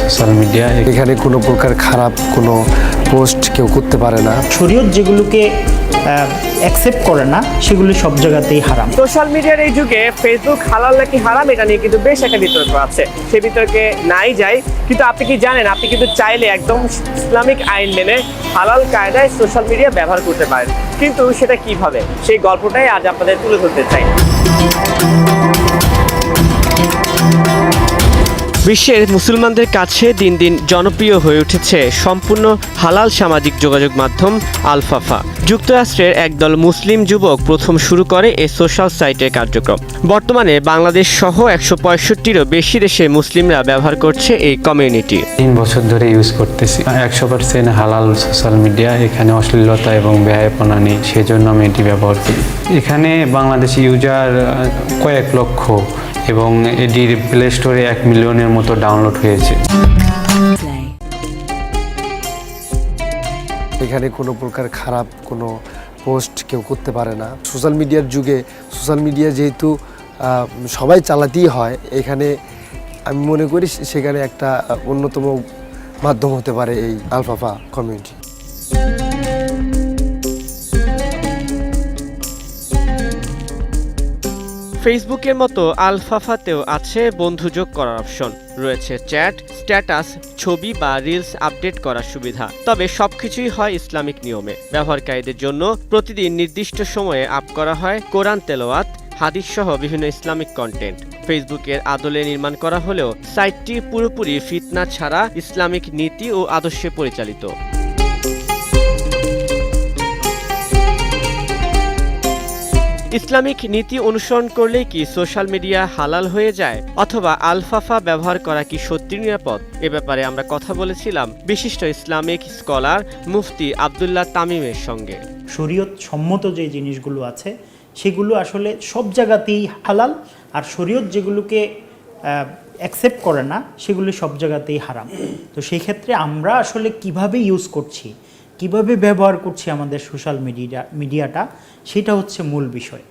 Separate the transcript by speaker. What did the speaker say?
Speaker 1: Social media, এখানে কোনো প্রকার খারাপ কোনো পোস্ট কেউ করতে পারে না।
Speaker 2: শরীয়ত যেগুলোকে অ্যাকসেপ্ট করে না সেগুলো সব জায়গাতেই হারাম।
Speaker 3: সোশ্যাল মিডিয়ার এই যুগে ফেসবুক হালাল নাকি হারাম এটা নিয়ে কিন্তু বেশ একটা বিতর্ক আছে। সেই বিতর্কে নাই যাই, কিন্তু আপনি কি জানেন আপনি কিন্তু চাইলে একদম ইসলামিক আইন মেনে হালাল কায়দায় সোশ্যাল মিডিয়া ব্যবহার করতে পারেন, কিন্তু সেটা কিভাবে, সেই গল্পটাই আজ আপনাদের তুলে ধরতে চাই। বিশ্বের মুসলমানদের কাছে দিন দিন জনপ্রিয় হয়ে উঠেছে সম্পূর্ণ হালাল সামাজিক যোগাযোগ মাধ্যম আলফাফা। যুক্তরাষ্ট্রের একদল মুসলিম যুবক প্রথম শুরু করে এই সোশ্যাল সাইটের কার্যক্রম। বর্তমানে বাংলাদেশ সহ 165টিরও বেশি দেশে মুসলিমরা ব্যবহার করছে এই কমিউনিটি।
Speaker 1: 3 বছর ধরে ইউজ করতেছি। 100% হালাল সোশ্যাল মিডিয়া, এখানে অশ্লীলতা এবং বেহায়াপনা নেই, সেজন্য আমি এটি ব্যবহার করি। এখানে বাংলাদেশি ইউজার কয়েক লক্ষ এবং এটির প্লে স্টোরে 1 মিলিয়নের মতো ডাউনলোড হয়েছে।
Speaker 4: এখানে কোনো প্রকার খারাপ কোনো পোস্ট কেউ করতে পারে না। সোশ্যাল মিডিয়ার যুগে সোশ্যাল মিডিয়া যেহেতু সবাই চালাতেই হয়, এখানে আমি মনে করি সেখানে একটা অন্যতম মাধ্যম হতে পারে এই আলফাফা কমিউনিটি।
Speaker 3: ফেসবুকের মতো আলফাফাতেও আছে বন্ধু যোগ করার অপশন, রয়েছে চ্যাট, স্ট্যাটাস, ছবি বা রিলস আপডেট করার সুবিধা। তবে সবকিছুই হয় ইসলামিক নিয়মে। ব্যবহারকারীদের জন্য প্রতিদিন নির্দিষ্ট সময়ে আপ করা হয় কোরআন তেলাওয়াত, হাদিস সহ বিভিন্ন ইসলামিক কন্টেন্ট। ফেসবুকের আদলে নির্মাণ করা হলেও সাইটটি পুরোপুরি ফিতনা ছাড়া ইসলামিক নীতি ও আদর্শে পরিচালিত। ইসলামিক নীতি অনুসরণ করলেই কি সোশ্যাল মিডিয়া হালাল হয়ে যায়, অথবা আলফাফা ব্যবহার করা কি সত্যি নিরাপদ? এ ব্যাপারে আমরা কথা বলেছিলাম বিশিষ্ট ইসলামিক স্কলার মুফতি আব্দুল্লাহ তামিমের সঙ্গে।
Speaker 2: শরীয়ত সম্মত যে জিনিসগুলো আছে সেগুলো আসলে সব জায়গাতেই হালাল, আর শরীয়ত যেগুলোকে অ্যাকসেপ্ট করে না সেগুলো সব জায়গাতেই হারাম। তো সেই ক্ষেত্রে আমরা আসলে কিভাবে ইউজ করছি, কিভাবে ব্যবহার করছি আমাদের সোশ্যাল মিডিয়াটা, সেটা হচ্ছে মূল বিষয়।